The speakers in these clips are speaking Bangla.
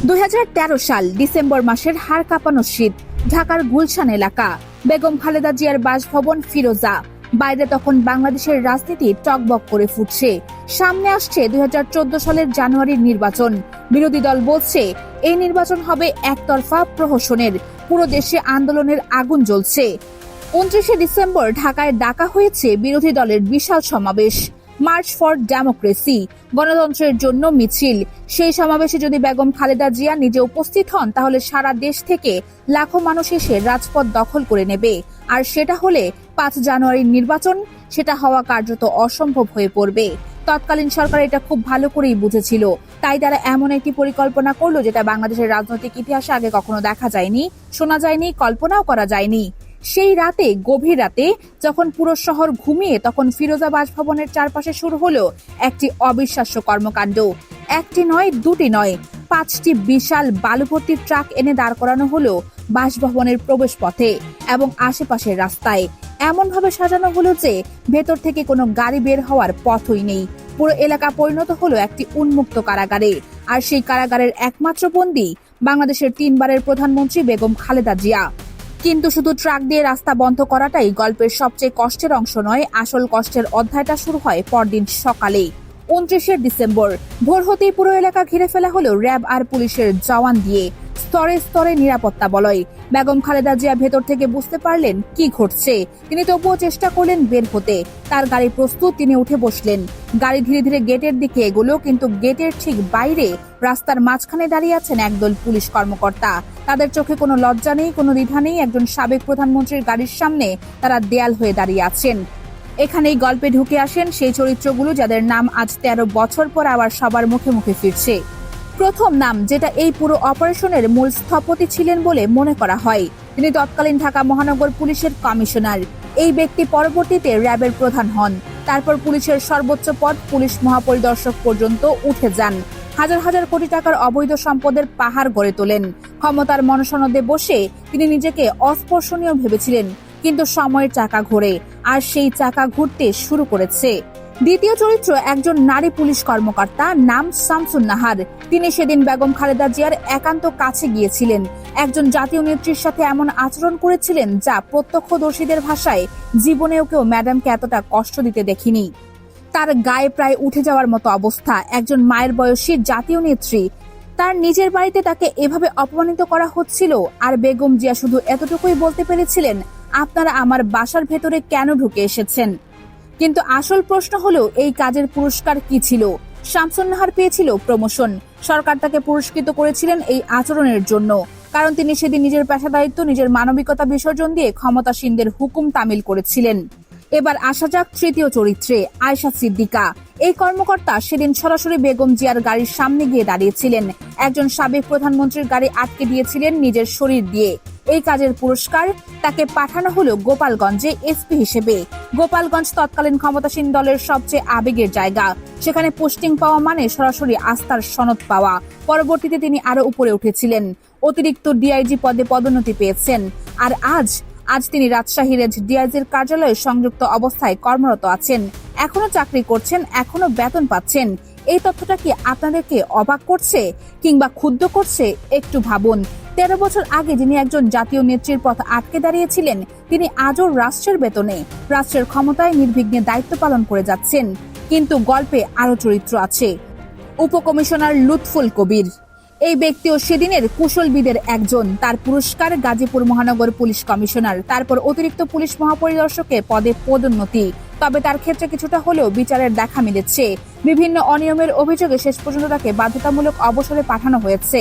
2013 সাল ডিসেম্বর মাসের হাড় কাঁপানো শীত। ঢাকার গুলশান এলাকা, বেগম খালেদা জিয়ার বাসভবন ফিরোজা। বাইরে তখন বাংলাদেশের রাজনীতি টকবক করে ফুটছে। সামনে আসছে 2014 সালের জানুয়ারির নির্বাচন। বিরোধী দল বলছে এই নির্বাচন হবে একতরফা প্রহসনের। পুরো দেশে আন্দোলনের আগুন জ্বলছে। 29শে ডিসেম্বর ঢাকায় ডাকা হয়েছে বিরোধী দলের বিশাল সমাবেশ, মার্চ ফর ডেমোক্রেসি, গণতন্ত্রের জন্য মিছিল। সেই সমাবেশে যদি বেগম খালেদা জিয়া নিজে উপস্থিত হন, তাহলে সারা দেশ থেকে লাখো মানুষ এসে রাজপথ দখল করে নেবে। আর সেটা হলে 5 জানুয়ারির নির্বাচন, সেটা হওয়া কার্যত অসম্ভব হয়ে পড়বে। তৎকালীন সরকার এটা খুব ভালো করেই বুঝেছিল, তাই তারা এমন একটি পরিকল্পনা করলো যেটা বাংলাদেশের রাজনৈতিক ইতিহাসে আগে কখনো দেখা যায়নি, শোনা যায়নি, কল্পনাও করা যায়নি। সেই রাতে, গভীর রাতে, যখন পুরো শহর ঘুমিয়ে, তখন ফিরোজা বাসভবনের চারপাশে শুরু হলো একটি অবিশ্বাস্য কর্মকাণ্ড। একটি নয়, দুটি নয়, 5টি বিশাল বালুভর্তি ট্রাক এনে দাঁড় করানো হলো বাসভবনের প্রবেশ পথে এবং আশেপাশের রাস্তায়। এমনভাবে সাজানো হলো যে ভেতর থেকে কোনো গাড়ি বের হওয়ার পথই নেই। পুরো এলাকা পরিণত হলো একটি উন্মুক্ত কারাগারে। আর সেই কারাগারের একমাত্র বন্দী বাংলাদেশের 3বারের প্রধানমন্ত্রী বেগম খালেদা জিয়া। কিন্তু শুধু ট্রাক দিয়ে রাস্তা বন্ধ করাটাই গল্পের সবচেয়ে কষ্টের অংশ নয়। আসল কষ্টের অধ্যায়টা শুরু হয় পরদিন সকালে, 29শে ডিসেম্বর। ভোর হতেই পুরো এলাকা ঘিরে ফেলা হলো র্যাব আর পুলিশের জওয়ান দিয়ে। স্তরে স্তরে নিরাপত্তা বলয়। বেগম খালেদা জিয়া ভেতর থেকে বুঝতে পারলেন কি ঘটছে। তিনি তবুও চেষ্টা করলেন বের হতে। তার গাড়ি প্রস্তুত, তিনি উঠে বসলেন। গাড়ি ধীরে ধীরে গেটের দিকে এগোলো, কিন্তু গেটের ঠিক বাইরে রাস্তার মাঝখানে দাঁড়িয়ে আছেন একদল পুলিশ কর্মকর্তা। তাদের চোখে কোনো লজ্জা নেই, কোনো দ্বিধা নেই। একজন সাবেক প্রধানমন্ত্রীর গাড়ির সামনে তারা দেয়াল হয়ে দাঁড়িয়ে আছেন। এখানেই গল্পে ঢুকে আসেন সেই চরিত্রগুলো যাদের নাম আজ 13 বছর পর আবার সবার মুখে মুখে ফিরছে। প্রথম নাম, যেটা এই পুরো অপারেশনের মূল স্থপতি ছিলেন বলে মনে করা হয়, তিনি তৎকালীন ঢাকা মহানগর পুলিশের কমিশনার। এই ব্যক্তি পরবর্তীতে র্যাবের প্রধান হন। তারপর পুলিশের সর্বোচ্চ পদ পুলিশ মহাপরিদর্শক পর্যন্ত উঠে যান। হাজার হাজার কোটি টাকার অবৈধ সম্পদের পাহাড় গড়ে তোলেন। ক্ষমতার মনসনদে বসে তিনি নিজেকে অস্পর্শনীয় ভেবেছিলেন, কিন্তু সময়ের চাকা ঘোরে, আর সেই চাকা ঘুরতে শুরু করেছে। দ্বিতীয় চরিত্র একজন নারী পুলিশ কর্মকর্তা, নাম শামসুন নাহার। তিনি সেদিন বেগম খালেদা জিয়ার একান্ত কাছে গিয়েছিলেন। একজন জাতীয় নেত্রীর সাথে এমন আচরণ করেছিলেন যা প্রত্যক্ষদর্শীদের ভাষায় জীবনেও কেউ ম্যাডামকে এতটা কষ্ট দিতে দেখিনি। তার গায়ে প্রায় উঠে যাওয়ার মতো অবস্থা। একজন মায়ের বয়সী জাতীয় নেত্রী, তার নিজের বাড়িতে তাকে এভাবে অপমানিত করা হচ্ছিল। আর বেগম জিয়া শুধু এতটুকুই বলতে পেরেছিলেন, আপনারা আমার বাসার ভেতরে কেন ঢুকে এসেছেন? কিন্তু আসল প্রশ্ন হলো, এই কাজের পুরস্কার কি ছিল? শামসুন নাহার পেয়েছিল প্রমোশন। সরকার তাকে পুরস্কৃত করেছিলেন এই আচরণের জন্য, কারণ তিনি সেদিন নিজের পেশাদারিত্ব, নিজের মানবিকতা বিসর্জন দিয়ে ক্ষমতাসীনদের হুকুম তামিল করেছিলেন। এবার আসা যাক তৃতীয় চরিত্রে, আয়েশা সিদ্দিকা। এই কর্মকর্তা সেদিন সরাসরি বেগম জিয়ার গাড়ির সামনে গিয়ে দাঁড়িয়েছিলেন। একজন সাবেক প্রধানমন্ত্রীর গাড়ি আটকে দিয়েছিলেন নিজের শরীর দিয়ে। এই কাজের পুরস্কার, তাকে পাঠানো হলো গোপালগঞ্জে এসপি হিসেবে। গোপালগঞ্জ তৎকালীন ক্ষমতাসীন দলের সবচেয়ে আবেগের জায়গা। সেখানে পোস্টিং পাওয়া মানে সরাসরি আস্থার সনদ পাওয়া। পরবর্তীতে তিনি আরো উপরে উঠেছিলেন, অতিরিক্ত ডিআইজি পদে পদোন্নতি পেয়েছেন। আর আজ তিনি রাজশাহী রেঞ্জ ডিআইজির কার্যালয়ে সংযুক্ত অবস্থায় কর্মরত আছেন। এখনো চাকরি করছেন, এখনো বেতন পাচ্ছেন। এই তথ্যটা কি আপনাদেরকে অবাক করছে কিংবা ক্ষুব্ধ করছে? একটু ভাবুন। 13 বছর আগে যিনি একজন জাতীয় নেত্রীর পথ আটকে দাঁড়িয়েছিলেন, তিনি আজও রাষ্ট্রের বেতনে, রাষ্ট্রের ক্ষমতায় নির্বিঘ্নে দায়িত্ব পালন করে যাচ্ছেন। কিন্তু গল্পে আরো চরিত্র আছে। উপকমিশনার লুৎফুল কবির, এই ব্যক্তিও সেদিনের কুশলবিদের একজন। তার পুরস্কার গাজীপুর মহানগর পুলিশ কমিশনার, তারপর অতিরিক্ত পুলিশ মহাপরিদর্শকে পদে পদোন্নতি। তবে তার ক্ষেত্রে কিছুটা হলেও বিচারের দেখা মিলেছে। বিভিন্ন অনিয়মের অভিযোগে শেষ পর্যন্ত তাকে বাধ্যতামূলক অবসরে পাঠানো হয়েছে।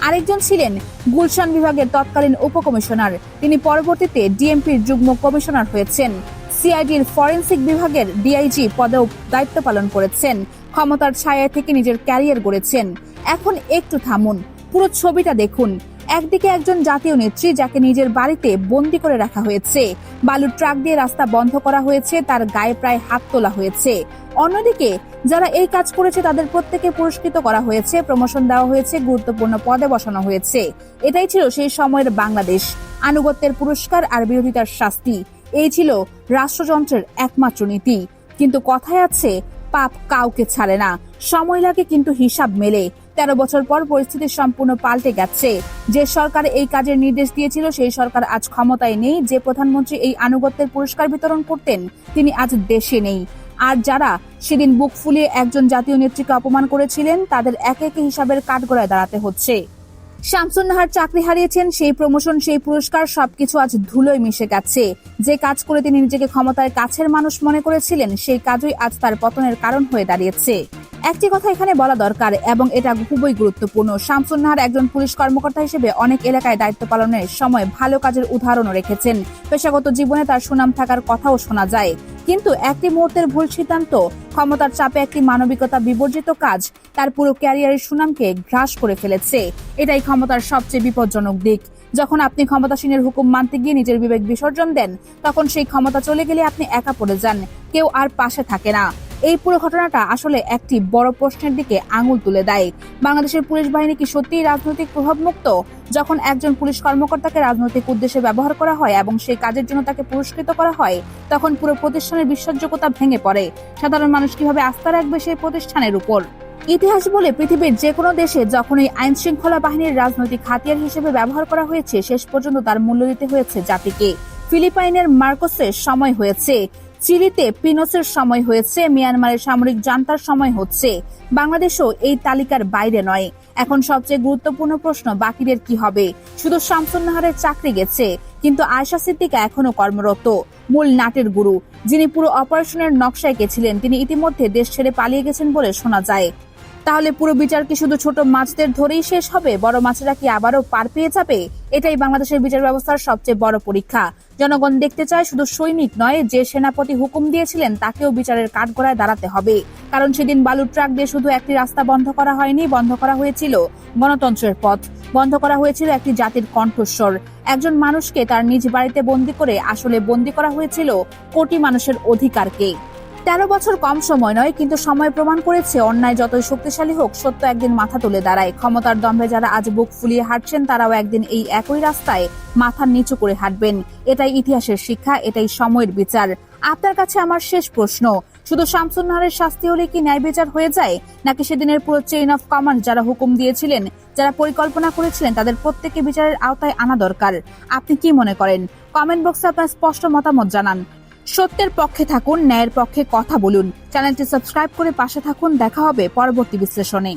আরেকজন ছিলেন গুলশান বিভাগের তৎকালীন উপকমিশনার। তিনি পরবর্তীতে ডিএমপির যুগ্ম কমিশনার হয়েছেন। সিআইডির ফরেনসিক বিভাগের ডিআইজি পদেও দায়িত্ব পালন করেছেন। ক্ষমতার ছায়া থেকে নিজের ক্যারিয়ার গড়েছেন। এখন একটু থামুন, পুরো ছবিটা দেখুন। একদিকে একজন জাতীয় নেত্রী যাকে নিজের বাড়িতে বন্দী করে রাখা হয়েছে, বালুর ট্রাক দিয়ে রাস্তা বন্ধ করা হয়েছে, তার গায়ে প্রায় হাত তোলা হয়েছে। অন্যদিকে যারা এই কাজ করেছে তাদের প্রত্যেকে পুরস্কৃত করা হয়েছে, প্রমোশন দেওয়া হয়েছে, গুরুত্বপূর্ণ পদে বসানো হয়েছে। এটাই ছিল সেই সময়ের বাংলাদেশ। আনুগত্যের পুরস্কার আর বিরোধিতার শাস্তি, এই ছিল রাষ্ট্রযন্ত্রের একমাত্র নীতি। কিন্তু কথায় আছে, পাপ কাউকে ছাড়ে না। সময় লাগে কিন্তু হিসাব মেলে। 13 বছর পর পরিস্থিতি সম্পূর্ণ পাল্টে গেছে। যে সরকার এই কাজের নির্দেশ দিয়েছিল সেই সরকার আজ ক্ষমতায় নেই। যে প্রধানমন্ত্রী এই আনুগত্যের পুরস্কার বিতরণ করতেন তিনি আজ দেশে নেই। আর যারা সেদিন বুক ফুলিয়ে একজন জাতীয় নেত্রীকে অপমান করেছিলেন তাদের একে একে হিসাবের কাঠগড়ায় দাঁড়াতে হচ্ছে। শামসুন নাহার চাকরি হারিয়েছেন, সেই প্রমোশন, সেই পুরস্কার সবকিছু আজ ধুলোয় মিশে গেছে। যে কাজ করে তিনি নিজেকে ক্ষমতার কাছের মানুষ মনে করেছিলেন সেই কাজই আজ তার পতনের কারণ হয়ে দাঁড়িয়েছে। একটি কথা এখানে বলা দরকার এবং এটা খুবই গুরুত্বপূর্ণ। শামসুন নাহার একজন পুলিশ কর্মকর্তা হিসেবে অনেক এলাকায় দায়িত্ব পালনের সময় ভালো কাজের উদাহরণও রেখেছেন। পেশাগত জীবনে তার সুনাম থাকার কথাও শোনা যায়। কিন্তু একটি মুহূর্তের ভুল সিদ্ধান্ত, ক্ষমতার চাপে একটি মানবিকতা বিবর্জিত কাজ তার পুরো ক্যারিয়ারের সুনামকে গ্রাস করে ফেলেছে। এটাই ক্ষমতার সবচেয়ে বিপজ্জনক দিক। যখন আপনি ক্ষমতাসীনের হুকুম মানতে গিয়ে নিজের বিবেক বিসর্জন দেন তখন সেই ক্ষমতা চলে গেলে আপনি একা পড়ে যান, কেউ আর পাশে থাকে না। এই পুরো ঘটনাটা আসলে একটি বড় প্রশ্নের দিকে আঙুল তুলে দেয়। বাংলাদেশের পুলিশ বাহিনী কি সত্যিই রাজনৈতিক প্রভাব মুক্ত? যখন একজন পুলিশ কর্মকর্তাকে রাজনৈতিক উদ্দেশ্যে ব্যবহার করা হয় এবং সেই কাজের জন্য তাকে পুরস্কৃত করা হয় তখন পুরো প্রতিষ্ঠানের বিশ্বাসযোগ্যতা ভেঙে পড়ে। সাধারণ মানুষ কিভাবে আস্থা রাখবে সেই প্রতিষ্ঠানের উপর? ইতিহাস বলে পৃথিবীর যে কোনো দেশে যখন এই আইন শৃঙ্খলা বাহিনীর রাজনৈতিক হাতিয়ার হিসেবে ব্যবহার করা হয়েছে শেষ পর্যন্ত তার মূল্য দিতে হয়েছে জাতিকে। ফিলিপাইনের মার্কোসের সময় হয়েছে, চিলিতে পিনোসের সময় হয়েছে, মিয়ানমারের সামরিক জান্তার সময় হচ্ছে। বাংলাদেশও এই তালিকার বাইরে নয়। এখন সবচেয়ে গুরুত্বপূর্ণ প্রশ্ন, বাকিদের কি হবে? শুধু শামসুন নাহারের চাকরি গেছে, কিন্তু আয়েশা সিদ্দিকা এখনো কর্মরত। মূল নাটের গুরু, যিনি পুরো অপারেশনের নকশায় গেছিলেন, তিনি ইতিমধ্যে দেশ ছেড়ে পালিয়ে গেছেন বলে শোনা যায়। তাহলে পুরো বিচার কি শুধু ছোট মাছদের ধরেই শেষ হবে? বড় মাছেরা কি আবারও পার পেয়ে যাবে? এটাই বাংলাদেশের বিচার ব্যবস্থার সবচেয়ে বড় পরীক্ষা। জনগণ দেখতে চায় শুধু সৈনিক নয়, যে সেনাপতি হুকুম দিয়েছিলেন তাকেও বিচারের কাঠগড়ায় দাঁড়াতে হবে। কারণ সেদিন বালুর ট্রাক দিয়ে শুধু একটি রাস্তা বন্ধ করা হয়নি, বন্ধ করা হয়েছিল গণতন্ত্রের পথ, বন্ধ করা হয়েছিল একটি জাতির কণ্ঠস্বর। একজন মানুষকে তার নিজ বাড়িতে বন্দী করে আসলে বন্দী করা হয়েছিল কোটি মানুষের অধিকারকে। 13 বছর কম সময় নয়, কিন্তু সময় প্রমাণ করেছে অন্যায় যতই শক্তিশালী হোক সত্য একদিন মাথা তুলে দাঁড়ায়। ক্ষমতার দম্ভে যারা আজ বুক ফুলিয়ে হাঁটছেন তারাও একদিন এই একই রাস্তায় মাথা নিচু করে হাঁটবেন। এটাই ইতিহাসের শিক্ষা, এটাই সময়ের বিচার। আপনার কাছে আমার শেষ প্রশ্ন, শুধু শামসুন নাহারের শাস্তি হলে কি ন্যায় বিচার হয়ে যায়, নাকি সেদিনের পুরো চেইন অফ কমান্ড, যারা হুকুম দিয়েছিলেন, যারা পরিকল্পনা করেছিলেন, তাদের প্রত্যেককে বিচারের আওতায় আনা দরকার? আপনি কি মনে করেন? কমেন্ট বক্সে আপনার স্পষ্ট মতামত জানান। সত্যের পক্ষে থাকুন, ন্যায়ের পক্ষে কথা বলুন। চ্যানেলটি সাবস্ক্রাইব করে পাশে থাকুন। দেখা হবে পরবর্তী বিশ্লেষণে।